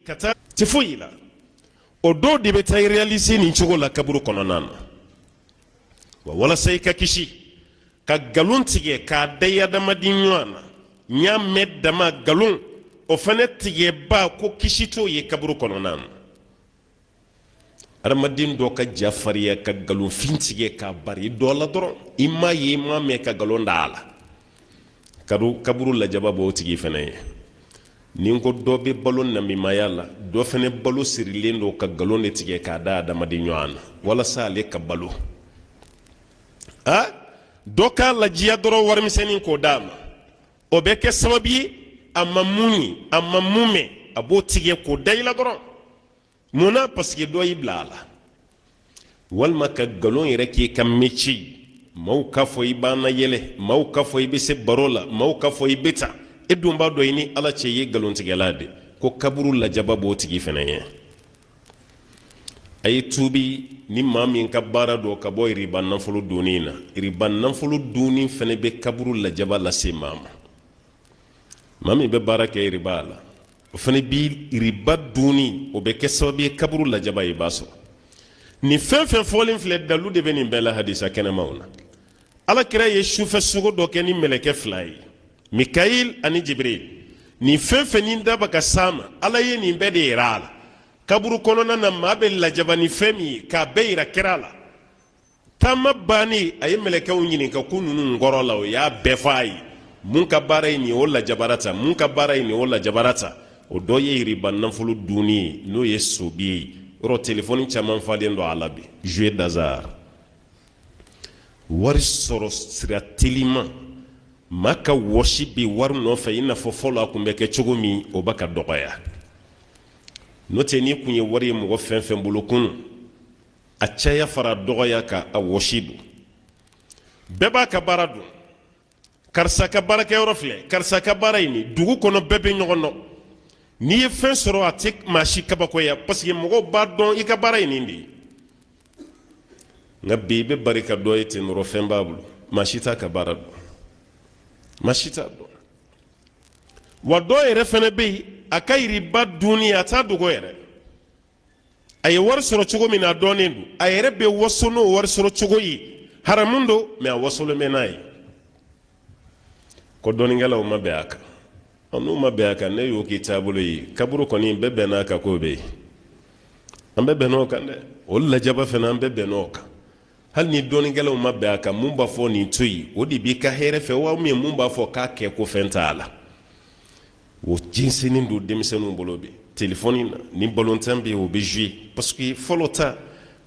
kata ti foyi la o do de bɛ taa réaliser nin cogo la kaburu kɔnɔna na wa walasa i ka kisi ka galon tigɛ k'a da i adamaden ɲɔgɔn na n y'a mɛn dama galon o fana tigɛba ko kisi t'o ye kaburu kɔnɔna na adamaden dɔ ka jafariya ka galonfin tigɛ k'a bari dɔ la dɔrɔn i m'a ye i m'a mɛn ka galon da a la kaburu lajaba b'o tigi fana ye ni n ko dɔ bɛ balo namimaya la dɔ fana balo sirilen don ka galon de tigɛ k'a da adamaden ɲɔgɔn na walasa ale ka balo dɔ k'a lajiya dɔrɔn warimisɛnnin k'o d'a ma o bɛ kɛ sababu ye a ma mun ye a ma mun mɛn a b'o tigɛ k'o da i la dɔrɔn munna parce que dɔ y'i bila a la walima ka galon yɛrɛ k'i ka métier ye maaw k'a fɔ i b'an layɛlɛ maaw k'a fɔ i bɛ se baro la maaw k'a fɔ i bɛ ta e dun b'a dɔn i ni ala cɛ i ye galontigɛla de ko kaburu lajaba b'o tigi fana ye a ye tuubi ni maa min ka baara dɔ ka bɔ riba nafolo dunni na riba nafolo dunni fana bɛ kaburu lajaba lase maa ma maa min bɛ baara kɛ riba la o fana bi riba dunni o bɛ kɛ sababu ye kaburu lajaba i b'a sɔrɔ ni fɛn fɛn fɔlen filɛ dalu de bɛ nin bɛɛ la hadisa kɛnɛmaw na alakira ye sufɛ sogo dɔ kɛ ni mɛlɛkɛ fila ye Mikail ani Jibril ni fɛn fɛn ni daba ka s'a ma ala ye nin bɛɛ de yira a la kaburu kɔnɔna na maa bɛ lajaba ni fɛn min ye k'a bɛɛ yira kɛra a la taama bannen a ye mɛlɛkɛw ɲininka ko ninnu kɔrɔ la o y'a bɛɛ fɔ a ye mun ka baara ye nin ye o lajabara ta mun ka baara ye nin ye o lajabara ta o dɔ ye riba nafolo dunni ye n'o ye sobi ye yɔrɔ telefɔni caman falen don a la bi jouer d'hasard wari sɔrɔ sira teliman maa ka wɔsi bi wari nɔfɛ i n'a fɔ fɔlɔ a kun bɛ kɛ cogo min o b'a ka dɔgɔya n'o tɛ n'i kun ye wari ye mɔgɔ fɛn fɛn bolo kunu a caya fara dɔgɔya ka a wɔsi don bɛɛ b'a ka baara dɔn karisa ka baarakɛyɔrɔ filɛ karisa ka baara ye nin dugu kɔnɔ bɛɛ bɛ ɲɔgɔn dɔn n'i ye fɛn sɔrɔ a tɛ maa si kabakoya parce que mɔgɔw b'a dɔn i ka baara ye nin de ye nka bi i bɛ bari ka dɔ ye ten dɔrɔn fɛn b'a bolo maa si t'a ka baara dɔn maa si t'a dɔn wa dɔ yɛrɛ fana bɛ yen a ka riba dunni a t'a dogo yɛrɛ a ye wari sɔrɔ cogo min na a dɔnnen don a yɛrɛ bɛ waso n'o wari sɔrɔ cogo ye haramu don mais a wasolen bɛ n'a ye ko dɔnnikɛlaw ma bɛn a kan n'u ma bɛn a kan ne y'o k'i taabolo ye kaburu kɔni bɛɛ bɛn n'a kan k'o bɛ yen an bɛɛ bɛn n'o kan dɛ o lajaba fana an bɛɛ bɛn n'o kan hali ni dɔnnikɛlaw ma bɛn a kan mun b'a fɔ nin to yen o de b'i ka hɛrɛ fɛ wa mun b'a fɔ k'a kɛ ko fɛn t'a la o jinsenin don denmisɛnninw bolo bi telefɔni na ni balontan bɛ yen o bɛ jouer parce que fɔlɔ ta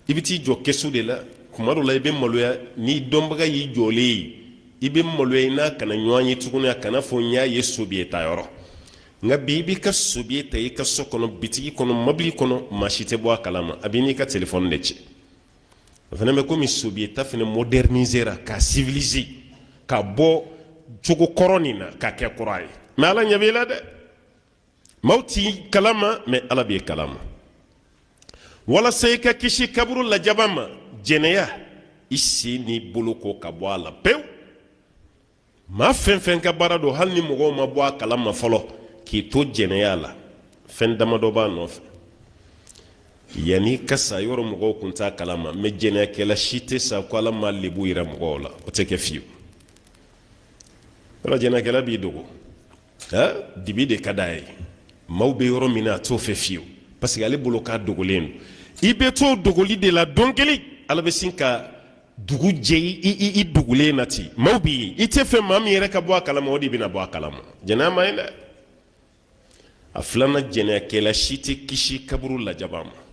i bɛ t'i jɔ kɛsu de la kuma dɔ la i bɛ maloya ni dɔnbaga y'i jɔlen ye i bɛ maloya i n'a kana ɲɔgɔn ye tuguni a kana fɔ n y'a ye sobiye ta yɔrɔ nka bi i b'i ka sobiye ta i ka so kɔnɔ bitigi kɔnɔ mobili kɔnɔ maa si tɛ bɔ a kalama a b'i n'i ka telefɔni de cɛ o fana bɛ komi sobiye ta fana modernisera k'a civiliser ka bɔ cogo kɔrɔ nin na k'a kɛ kura ye mais ala ɲɛ b'i la dɛ maaw t'i kalama mais ala b'i kalama walasa i ka kisi kaburu lajaba ma jɛnɛya i sen n'i bolo ko ka bɔ a la pewu maa fɛn fɛn ka baara don hali ni mɔgɔw ma bɔ a kalama fɔlɔ k'i to jɛnɛya la fɛn damadɔ b'a nɔfɛ yanni ka sa yɔrɔ mɔgɔw kun t'a kalama mais jɛnɛyakɛla si tɛ sa ko ala ma lebu yira mɔgɔw la o tɛ kɛ fiyewu yɔrɔ jɛnɛyakɛla b'i dogo dibi de ka d'a ye maaw bɛ yɔrɔ min na a t'o fɛ fiyewu parce que ale bolo k'a dogolen don i bɛ to dogoli de la don kelen ala bɛ sin ka dugu jɛ i dogolen na ten maaw b'i ye i tɛ fɛ maa min yɛrɛ ka bɔ a kalama o de bɛna bɔ a kalama jɛnɛya ma ye dɛ a filanan jɛnɛyakɛla si tɛ kisi kaburu lajaba ma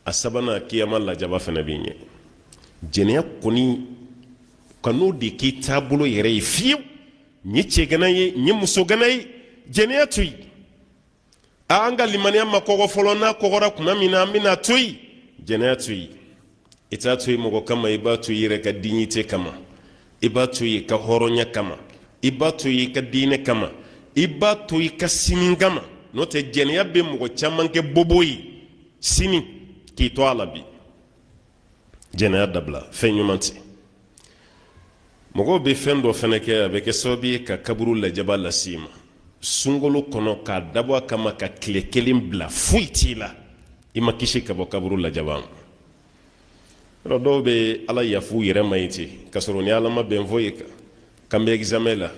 a sabanan kiyama lajaba fana bɛ ɲɛ jɛnɛya kɔni ka n'o de k'i taabolo yɛrɛ ye fiyewu n ye cɛgana ye n ye musogana ye jɛnɛya to yen an ka limaniya ma kɔgɔ fɔlɔ n'a kɔgɔra tuma min na an bɛna to yen jɛnɛya to yen i t'a to yen mɔgɔ kama i b'a to yen yɛrɛ ka dignité kama i b'a to yen ka hɔrɔnya kama i b'a to yen ka diinɛ kama i b'a to yen ka sini kama n'o tɛ jɛnɛya bɛ mɔgɔ caman kɛ bobo ye sini k'i to a la bi jɛnɛya dabila fɛn ɲuman tɛ mɔgɔw bɛ fɛn dɔ fana kɛ a bɛ kɛ sababu ye ka kaburu lajaba lase i ma sunkalo kɔnɔ k'a dabɔ a kama ka tile kelen bila foyi t'i la i ma kisi ka bɔ kaburu lajaba ma. yɔrɔ dɔw bɛ ala yafu yɛrɛ ma ye ten k'a sɔrɔ ni ala ma bɛn foyi kan k'an bɛ examen la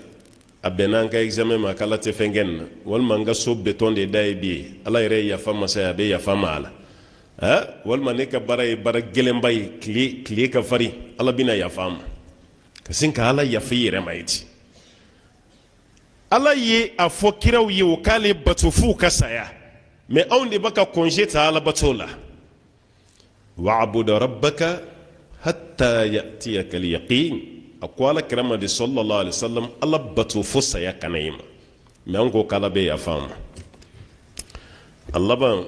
a bɛnna an ka examen ma k'ala tɛ fɛn kɛ nin na walima an ka so beton de da ye bi ye ala yɛrɛ ye yafa masa ye a bɛ yafa ma a la walima ne ka baara ye baara gɛlɛnba ye tile ka farin ala bɛna yafa ma ka sin ka ala yafa i yɛrɛ ma ye ten. ala ye a fɔ kiraw ye o k'ale bato f'u ka saya mais anw de b'a ka congé ta ala bato la. wa'bud rabbaka hatta ya'tiyaka al-yaqin a ko ala kira ma de sallallahu alaihi wasallam ala bato fo saya kana i ma mais an ko k'ala bɛ yafa ma. a laban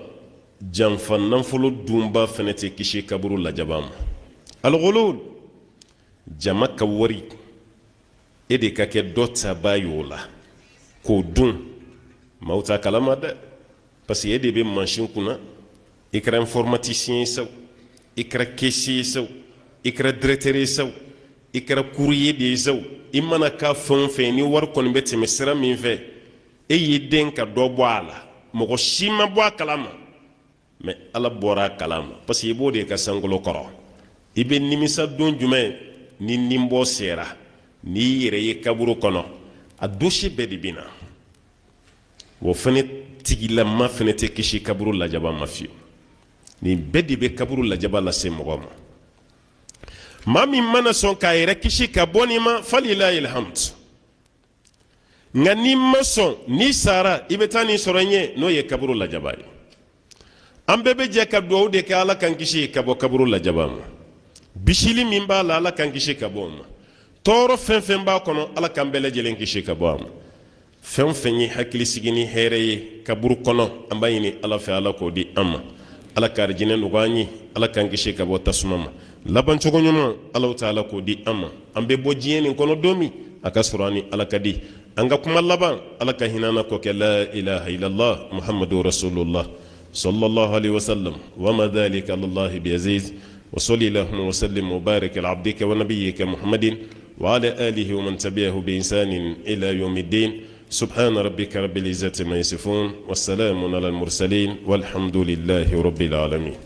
janfa nafolo dunba fɛnɛ tɛ kisi kaburu lajaba ma. al-ghulul jama ka wari e de ka kɛ dɔ taba ye o la k'o dun maaw t'a kalama dɛ parce que e de bɛ mansin kunna i kɛra informaticien ye saw i kɛra caissier ye saw i kɛra directeur ye saw i kɛra courrier de ye saw i mana k'a fɛn o fɛn ni wari kɔni bɛ tɛmɛ sira min fɛ e y'i den ka dɔ bɔ a la mɔgɔ si ma bɔ a kalama mais ala bɔra a kalama parce que i b'o de ka sankolo kɔrɔ i bɛ nimisa don jumɛn ni ninbɔ sera n'i yɛrɛ ye kaburu kɔnɔ a dossier bɛɛ de bɛ na o fɛnɛ tigilama fɛnɛ tɛ kisi kaburu lajaba ma fiyewu nin bɛɛ de bɛ kaburu lajaba lase mɔgɔ ma. maa min mana sɔn k'a yɛrɛ kisi ka bɔ nin ma falilahi alhamd nka n'i ma sɔn n'i sara i bɛ taa nin sɔrɔ n ye n'o ye kaburu lajaba ye. an bɛɛ bɛ jɛ ka duwawu de kɛ ala k'an kisi ka bɔ kaburu lajaba ma. bisili min b'a la ala k'an kisi ka bɔ o ma. tɔɔrɔ fɛn fɛn b'a kɔnɔ ala k'an bɛɛ lajɛlen kisi ka bɔ a ma. fɛn fɛn ye hakilisigi ni hɛrɛ ye kaburu kɔnɔ an b'a ɲini ala fɛ ala k'o di an ma. ala ka arijinɛ nɔgɔya an ye ala k'an kisi ka bɔ tasuma ma. laban cogo ɲuman ala ta'ala k'o di an ma. an bɛ bɔ diɲɛ nin kɔnɔ don min a ka sɔrɔ an ni ala ka di. an ka kuma laban ala ka hinɛ an na k'o kɛ la ilaha illallah muhammadu rasulullah sallallahu alaihi wasallam wa ma dhalika alallahi biaziz wa salli allahumma wa sallim wa barik ala abdika wa nabiyyika muhammadin wa ala alihi wa man tabi'ahu bi ihsanin ila yawmiddin. سبحان ربك رب العزة ما يصفون والسلام على المرسلين والحمد لله رب العالمين.